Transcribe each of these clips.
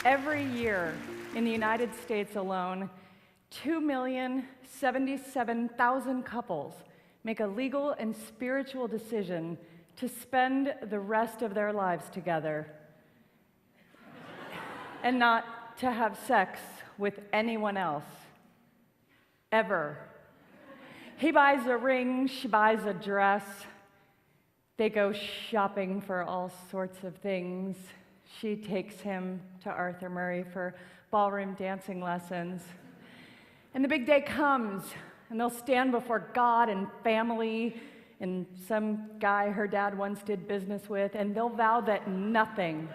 Every year in the United States alone, 2,077,000 couples make a legal and spiritual decision to spend the rest of their lives together and not to have sex with anyone else, ever. He buys a ring, she buys a dress. They go shopping for all sorts of things. She takes him to Arthur Murray for ballroom dancing lessons. And the big day comes, and they'll stand before God and family and some guy her dad once did business with, and they'll vow that nothing,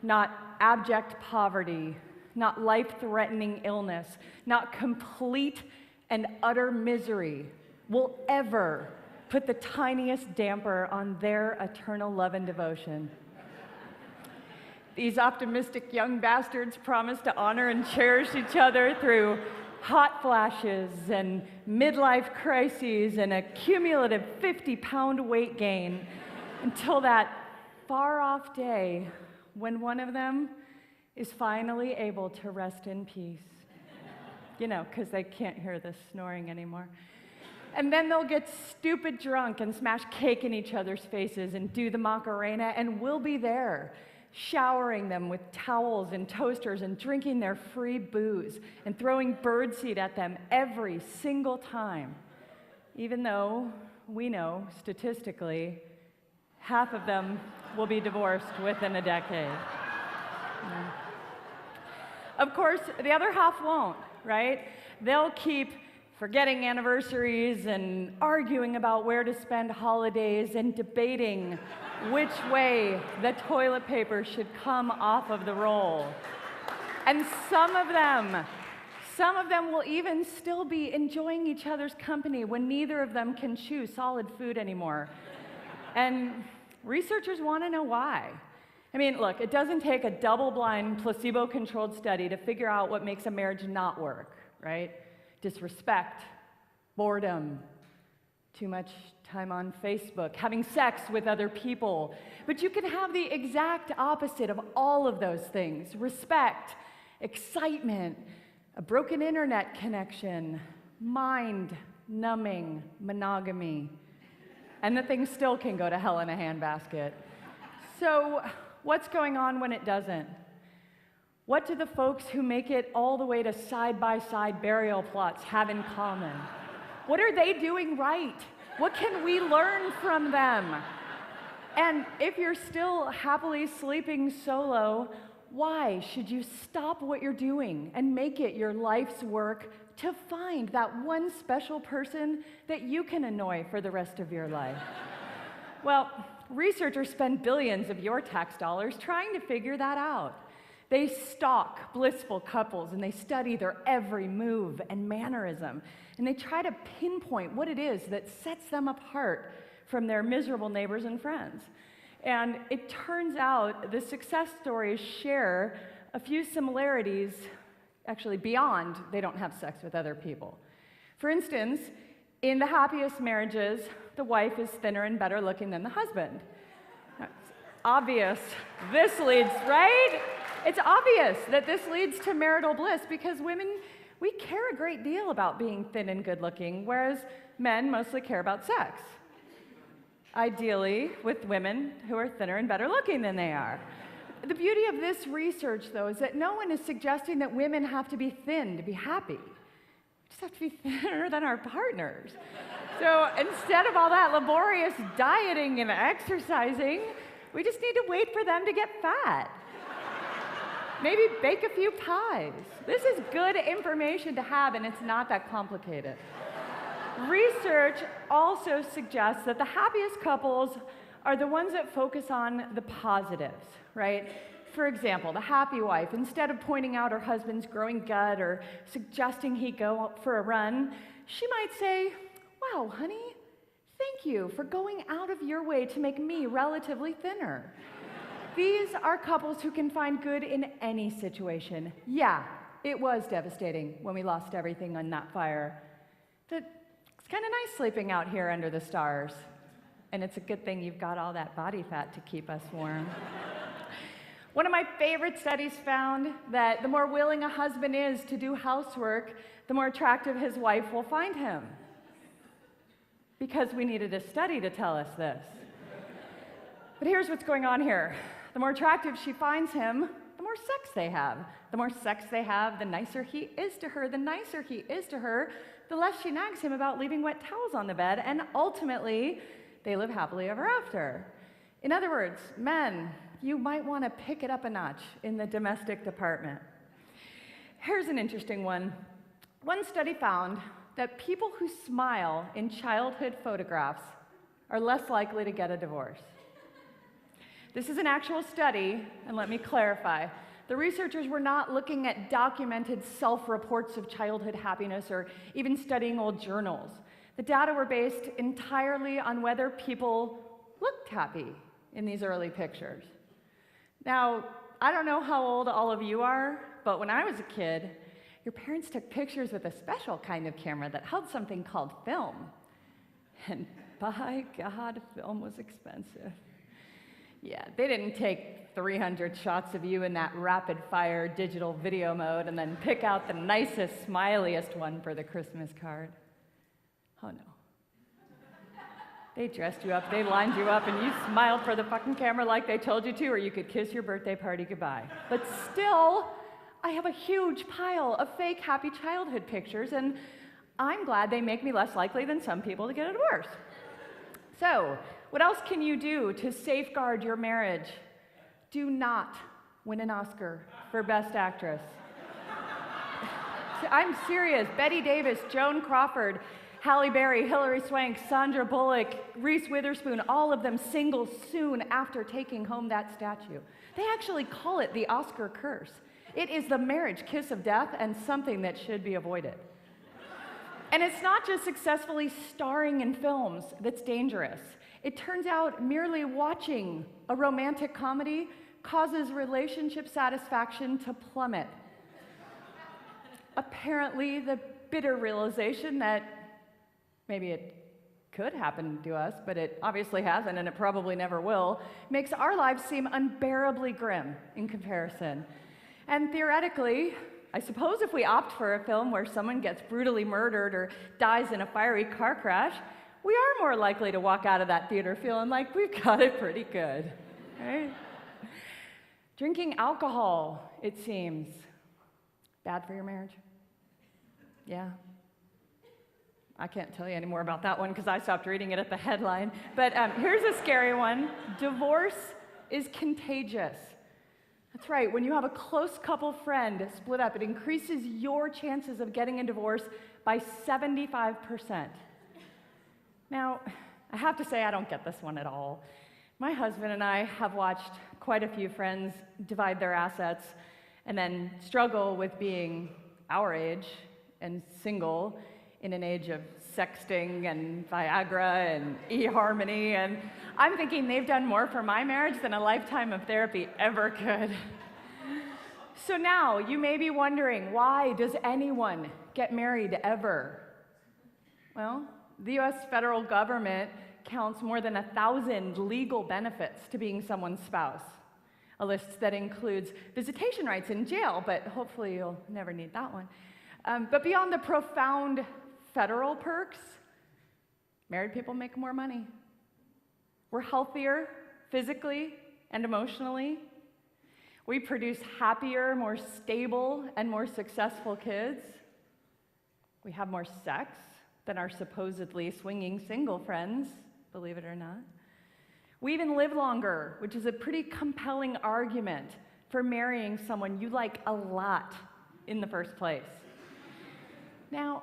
not abject poverty, not life-threatening illness, not complete and utter misery will ever put the tiniest damper on their eternal love and devotion. These optimistic young bastards promise to honor and cherish each other through hot flashes and midlife crises and a cumulative 50-pound weight gain until that far-off day when one of them is finally able to rest in peace. You know, because they can't hear the snoring anymore. And then they'll get stupid drunk and smash cake in each other's faces and do the Macarena, and we'll be there, showering them with towels and toasters and drinking their free booze and throwing birdseed at them every single time, even though we know, statistically, half of them will be divorced within a decade. Yeah. Of course, the other half won't, right? They'll keep forgetting anniversaries and arguing about where to spend holidays and debating which way the toilet paper should come off of the roll. And some of them will even still be enjoying each other's company when neither of them can chew solid food anymore. And researchers want to know why. I mean, look, it doesn't take a double-blind, placebo-controlled study to figure out what makes a marriage not work, right? Disrespect, boredom, too much time on Facebook, having sex with other people. But you can have the exact opposite of all of those things: respect, excitement, a broken internet connection, mind-numbing monogamy. And the thing still can go to hell in a handbasket. So, what's going on when it doesn't? What do the folks who make it all the way to side-by-side burial plots have in common? What are they doing right? What can we learn from them? And if you're still happily sleeping solo, why should you stop what you're doing and make it your life's work to find that one special person that you can annoy for the rest of your life? Well, researchers spend billions of your tax dollars trying to figure that out. They stalk blissful couples and they study their every move and mannerism, and they try to pinpoint what it is that sets them apart from their miserable neighbors and friends. And it turns out the success stories share a few similarities, actually beyond they don't have sex with other people. For instance, in the happiest marriages, the wife is thinner and better looking than the husband. It's obvious this leads, right? It's obvious that this leads to marital bliss because women, we care a great deal about being thin and good looking, whereas men mostly care about sex. Ideally, with women who are thinner and better looking than they are. The beauty of this research, though, is that no one is suggesting that women have to be thin to be happy. We just have to be thinner than our partners. So instead of all that laborious dieting and exercising, we just need to wait for them to get fat. Maybe bake a few pies. This is good information to have, and it's not that complicated. Research also suggests that the happiest couples are the ones that focus on the positives, right? For example, the happy wife, instead of pointing out her husband's growing gut or suggesting he go out for a run, she might say, "Wow, honey, thank you for going out of your way to make me relatively thinner." these are couples who can find good in any situation. Yeah, it was devastating when we lost everything on that fire. But it's kind of nice sleeping out here under the stars. And it's a good thing you've got all that body fat to keep us warm. One of my favorite studies found that the more willing a husband is to do housework, the more attractive his wife will find him. Because we needed a study to tell us this. But here's what's going on here. The more attractive she finds him, the more sex they have. The more sex they have, the nicer he is to her. The nicer he is to her, the less she nags him about leaving wet towels on the bed, and ultimately, they live happily ever after. In other words, men, you might want to pick it up a notch in the domestic department. Here's an interesting one. One study found that people who smile in childhood photographs are less likely to get a divorce. This is an actual study, and let me clarify. The researchers were not looking at documented self-reports of childhood happiness or even studying old journals. The data were based entirely on whether people looked happy in these early pictures. Now, I don't know how old all of you are, but when I was a kid, your parents took pictures with a special kind of camera that held something called film. And by God, film was expensive. Yeah, they didn't take 300 shots of you in that rapid-fire digital video mode and then pick out the nicest, smiliest one for the Christmas card. Oh, no. They dressed you up, they lined you up, and you smiled for the fucking camera like they told you to, or you could kiss your birthday party goodbye. But still, I have a huge pile of fake happy childhood pictures, and I'm glad they make me less likely than some people to get a divorce. So, what else can you do to safeguard your marriage? Do not win an Oscar for Best Actress. I'm serious. Bette Davis, Joan Crawford, Halle Berry, Hilary Swank, Sandra Bullock, Reese Witherspoon, all of them single soon after taking home that statue. They actually call it the Oscar curse. It is the marriage kiss of death and something that should be avoided. And it's not just successfully starring in films that's dangerous. It turns out merely watching a romantic comedy causes relationship satisfaction to plummet. Apparently, the bitter realization that maybe it could happen to us, but it obviously hasn't, and it probably never will, makes our lives seem unbearably grim in comparison. And theoretically, I suppose if we opt for a film where someone gets brutally murdered or dies in a fiery car crash, we are more likely to walk out of that theater feeling like we've got it pretty good, right? Drinking alcohol, it seems, bad for your marriage. Yeah. I can't tell you any more about that one because I stopped reading it at the headline. But here's a scary one. Divorce is contagious. That's right. When you have a close couple friend split up, it increases your chances of getting a divorce by 75%. Now, I have to say I don't get this one at all. My husband and I have watched quite a few friends divide their assets and then struggle with being our age and single in an age of sexting and Viagra and eHarmony, and I'm thinking they've done more for my marriage than a lifetime of therapy ever could. So now, you may be wondering, why does anyone get married ever? Well, the US federal government counts more than 1,000 legal benefits to being someone's spouse. A list that includes visitation rights in jail, but hopefully you'll never need that one. But beyond the profound federal perks, married people make more money. We're healthier physically and emotionally. We produce happier, more stable, and more successful kids. We have more sex than our supposedly swinging single friends, believe it or not. We even live longer, which is a pretty compelling argument for marrying someone you like a lot in the first place. Now,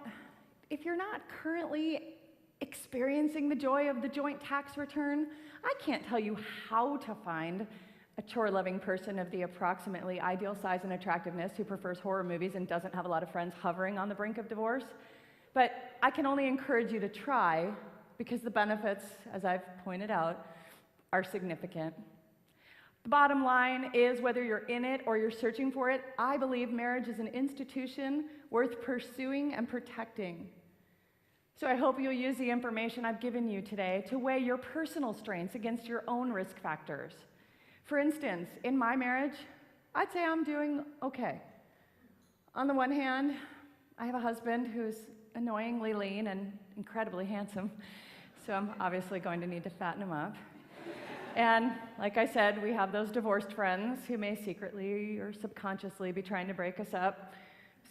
if you're not currently experiencing the joy of the joint tax return, I can't tell you how to find a chore-loving person of the approximately ideal size and attractiveness who prefers horror movies and doesn't have a lot of friends hovering on the brink of divorce. But I can only encourage you to try, because the benefits, as I've pointed out, are significant. The bottom line is, whether you're in it or you're searching for it, I believe marriage is an institution worth pursuing and protecting. So I hope you'll use the information I've given you today to weigh your personal strengths against your own risk factors. For instance, in my marriage, I'd say I'm doing okay. On the one hand, I have a husband who's annoyingly lean and incredibly handsome, so I'm obviously going to need to fatten him up. And like I said, we have those divorced friends who may secretly or subconsciously be trying to break us up,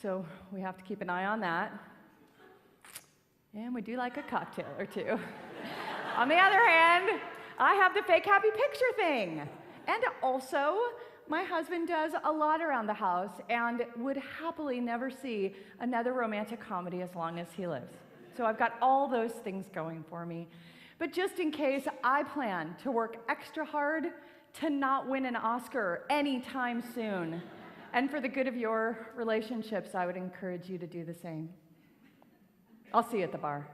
so we have to keep an eye on that. And we do like a cocktail or two. On the other hand, I have the fake happy picture thing. And also, my husband does a lot around the house and would happily never see another romantic comedy as long as he lives. So I've got all those things going for me. But just in case, I plan to work extra hard to not win an Oscar anytime soon. And for the good of your relationships, I would encourage you to do the same. I'll see you at the bar.